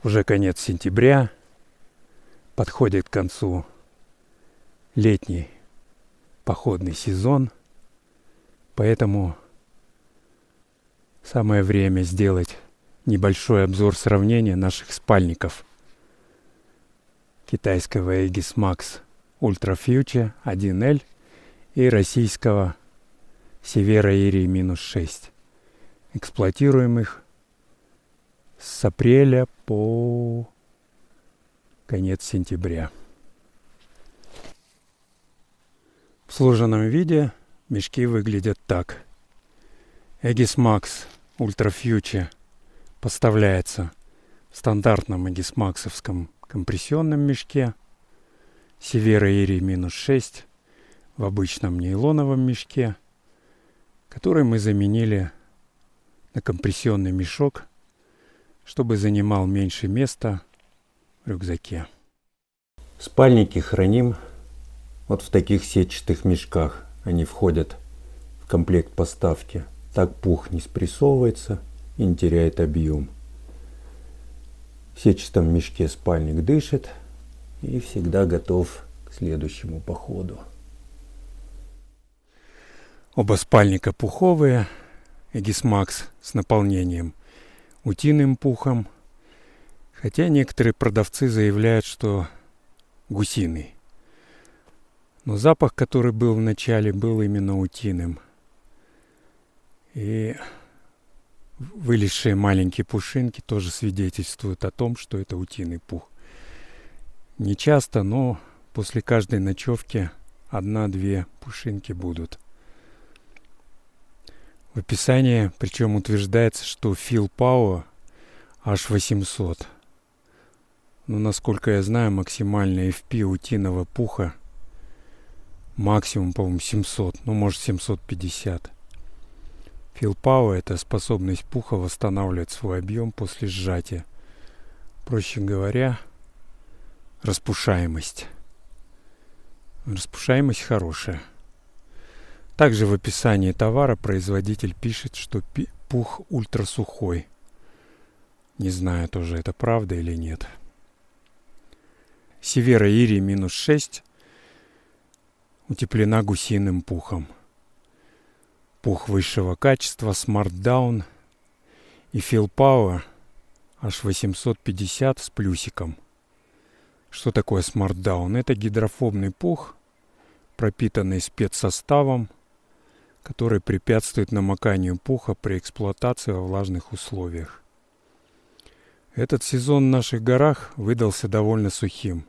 Уже конец сентября, подходит к концу летний походный сезон, поэтому самое время сделать небольшой обзор сравнения наших спальников китайского Aegis Max Ultra Future 1L и российского Sierra Iri-6, эксплуатируемых с апреля по конец сентября. В сложенном виде мешки выглядят так. Aegis Max Ultra Future поставляется в стандартном Aegis Max'овском компрессионном мешке, Sierra Iri-6 в обычном нейлоновом мешке, который мы заменили на компрессионный мешок, чтобы занимал меньше места в рюкзаке. Спальники храним вот в таких сетчатых мешках. Они входят в комплект поставки. Так пух не спрессовывается и не теряет объем. В сетчатом мешке спальник дышит и всегда готов к следующему походу. Оба спальника пуховые, Aegis Max с наполнением утиным пухом, хотя некоторые продавцы заявляют, что гусиный. Но запах, который был в начале, был именно утиным. И вылезшие маленькие пушинки тоже свидетельствуют о том, что это утиный пух. Не часто, но после каждой ночевки 1-2 пушинки будут. В описании, причем утверждается, что Филпауэр H800. Но, насколько я знаю, максимальный FP утиного пуха максимум, по-моему, 700, ну, может, 750. Филпауэр — это способность пуха восстанавливать свой объем после сжатия. Проще говоря, распушаемость. Распушаемость хорошая. Также в описании товара производитель пишет, что пух ультрасухой. Не знаю, тоже это правда или нет. Sierra Iri-6 утеплена гусиным пухом. Пух высшего качества Smart Down и Филпауэр H850 с плюсиком. Что такое Smart Down? Это гидрофобный пух, пропитанный спецсоставом, который препятствует намоканию пуха при эксплуатации во влажных условиях. Этот сезон в наших горах выдался довольно сухим.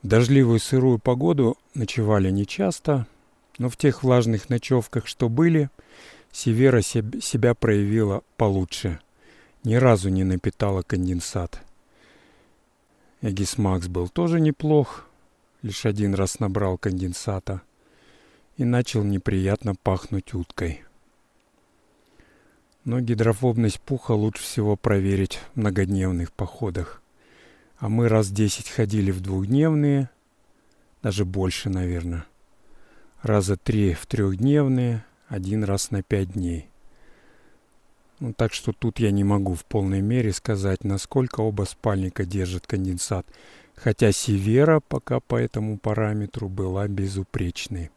В дождливую сырую погоду ночевали нечасто, но в тех влажных ночевках, что были, Sierra себя проявила получше. Ни разу не напитала конденсат. Aegis Max был тоже неплох, лишь один раз набрал конденсата и начал неприятно пахнуть уткой. Но гидрофобность пуха лучше всего проверить в многодневных походах. А мы раз 10 ходили в двухдневные, даже больше, наверное. Раза 3 в трехдневные, 1 раз на 5 дней. Ну, так что тут я не могу в полной мере сказать, насколько оба спальника держат конденсат. Хотя Sierra пока по этому параметру была безупречной.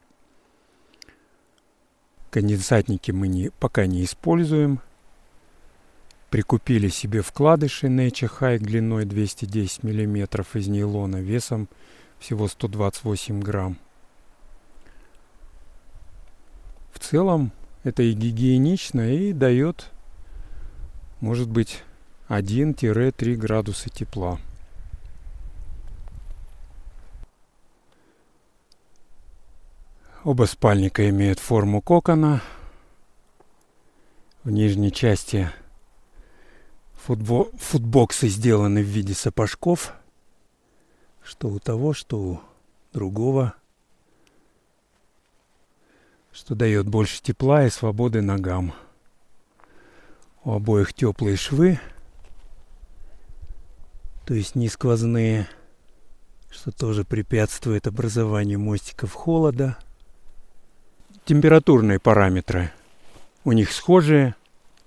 Конденсатники мы пока не используем. Прикупили себе вкладыши Nature Hike длиной 210 мм из нейлона, весом всего 128 грамм. В целом это и гигиенично, и дает, может быть, 1-3 градуса тепла. Оба спальника имеют форму кокона. В нижней части футбоксы сделаны в виде сапожков. Что у того, что у другого. Что дает больше тепла и свободы ногам. У обоих теплые швы. То есть не сквозные. Что тоже препятствует образованию мостиков холода. Температурные параметры у них схожие,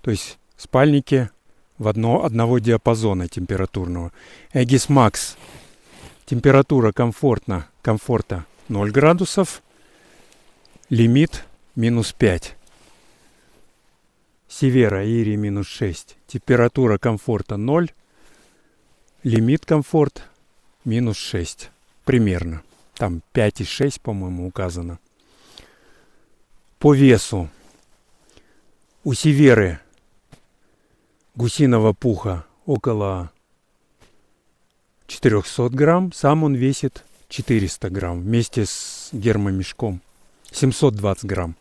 то есть спальники одного диапазона температурного. Aegis Max. Температура комфорта 0 градусов. Лимит -5. Севера Ири -6. Температура комфорта 0. Лимит комфорт -6. Примерно. Там 5,6, по-моему, указано. По весу. У Северы гусиного пуха около 400 грамм. Сам он весит 400 грамм вместе с гермомешком. 720 грамм.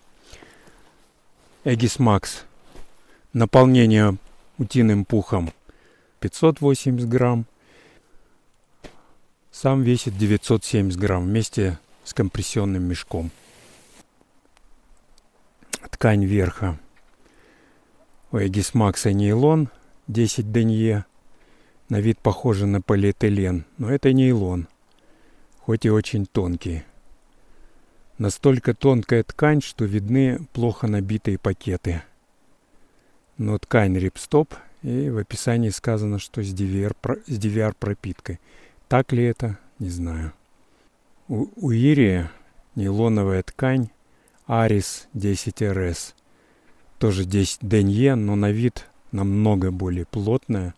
Aegis Max. Наполнение утиным пухом 580 грамм. Сам весит 970 грамм вместе с компрессионным мешком. Ткань верха. У Aegis Max нейлон 10 денье. На вид похоже на полиэтилен, но это нейлон, хоть и очень тонкий. Настолько тонкая ткань, что видны плохо набитые пакеты. Но ткань рипстоп, и в описании сказано, что с DVR пропиткой. Так ли это? Не знаю. У Ири нейлоновая ткань Aris 10RS. Тоже 10 денье, но на вид намного более плотная.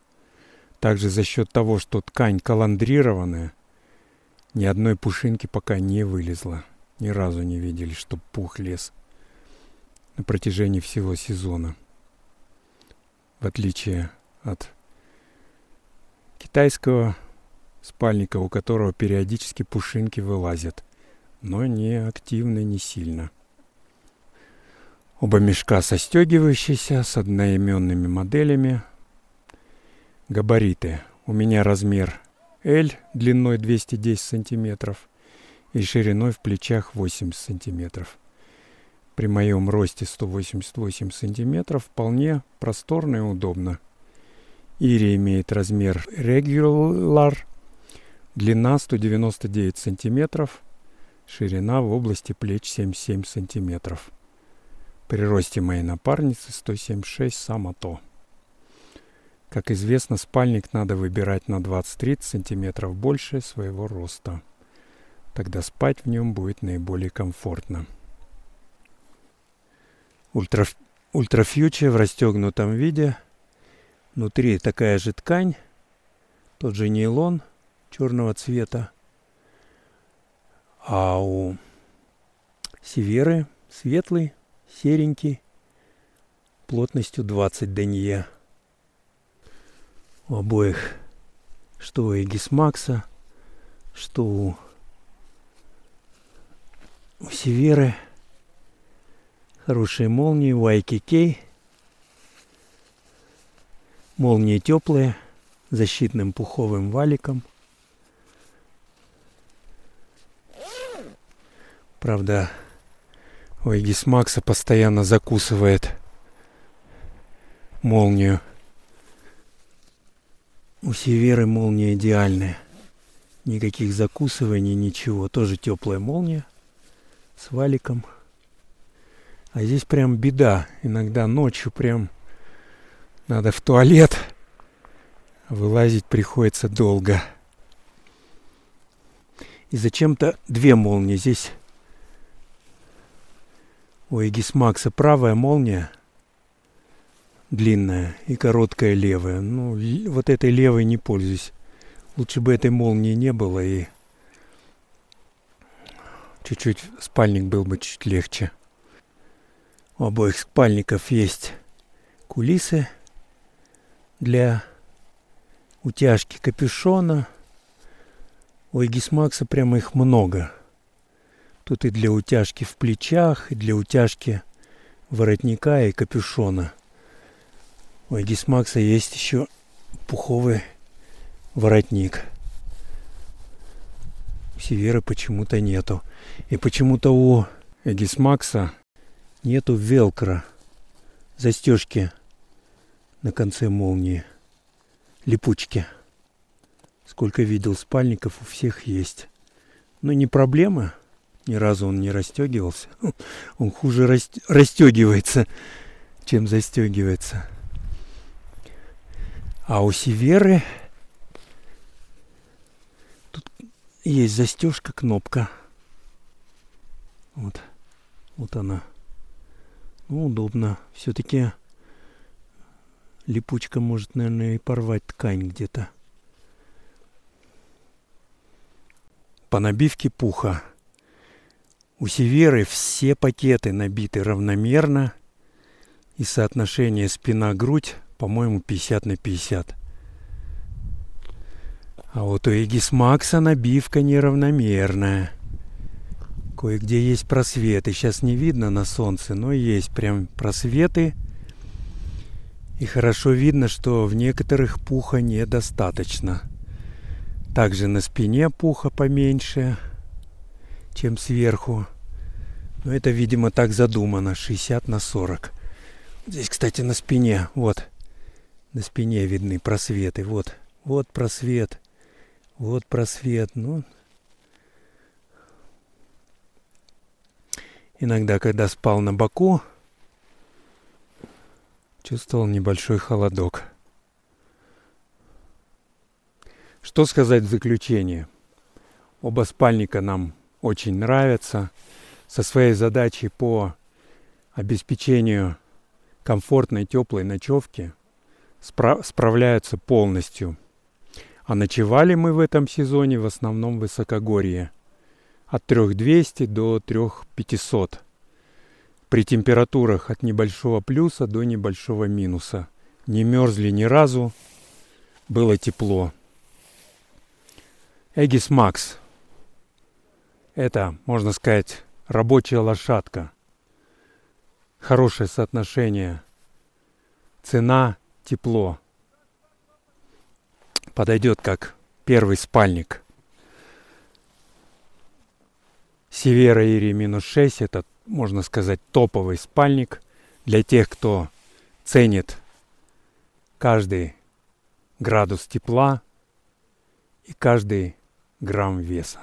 Также за счет того, что ткань каландрированная, ни одной пушинки пока не вылезла. Ни разу не видели, чтоб пух лез на протяжении всего сезона. В отличие от китайского спальника, у которого периодически пушинки вылазят, но не активно, не сильно. Оба мешка состегивающиеся, с одноименными моделями. Габариты. У меня размер L длиной 210 сантиметров и шириной в плечах 80 сантиметров. При моем росте 188 сантиметров вполне просторно и удобно. Ири имеет размер Regular, длина 199 сантиметров, ширина в области плеч 77 сантиметров. При росте моей напарницы 176 само то. Как известно, спальник надо выбирать на 20-30 сантиметров больше своего роста. Тогда спать в нем будет наиболее комфортно. Ультрафьюче в расстегнутом виде. Внутри такая же ткань, тот же нейлон черного цвета. А у Северы светлый, серенький, плотностью 20 денье. У обоих, что у Aegis Max, что у Северы, хорошие молнии, у YKK. Молнии теплые, защитным пуховым валиком. Правда, у Aegis Max постоянно закусывает молнию. У Северы молния идеальная. Никаких закусываний, ничего. Тоже теплая молния с валиком. А здесь прям беда. Иногда ночью прям надо в туалет. Вылазить приходится долго. И зачем-то две молнии здесь. У Aegis Max правая молния длинная и короткая левая. Ну, вот этой левой не пользуюсь. Лучше бы этой молнии не было, и чуть-чуть спальник был бы чуть легче. У обоих спальников есть кулисы для утяжки капюшона. У Aegis Max прямо их много. Тут и для утяжки в плечах, и для утяжки воротника и капюшона. У Aegis Max есть еще пуховый воротник. У Северы почему-то нету. И почему-то у Aegis Max нету велкро, застежки на конце молнии, липучки. Сколько видел спальников, у всех есть. Но не проблема. Ни разу он не расстегивался. Он хуже расстегивается, чем застегивается. А у Северы тут есть застежка, кнопка. Вот. Вот она. Ну, удобно. Все-таки липучка может, наверное, и порвать ткань где-то. По набивке пуха. У Северы все пакеты набиты равномерно. И соотношение спина-грудь, по-моему, 50/50. А вот у Aegis Max набивка неравномерная. Кое-где есть просветы. Сейчас не видно на солнце, но есть прям просветы. И хорошо видно, что в некоторых пуха недостаточно. Также на спине пуха поменьше, чем сверху. Но это, видимо, так задумано. 60/40. Здесь, кстати, на спине. Вот. На спине видны просветы. Вот. Вот просвет. Вот просвет. Ну... Иногда, когда спал на боку, чувствовал небольшой холодок. Что сказать в заключение? Оба спальника нам очень нравятся. Со своей задачей по обеспечению комфортной теплой ночевки справляются полностью. А ночевали мы в этом сезоне в основном в высокогорье. От 3200 до 3500. При температурах от небольшого плюса до небольшого минуса. Не мерзли ни разу. Было тепло. Aegis Max. Это, можно сказать, рабочая лошадка. Хорошее соотношение. Цена, тепло. Подойдет как первый спальник. Севера Ири -6 это, можно сказать, топовый спальник для тех, кто ценит каждый градус тепла и каждый грамм веса.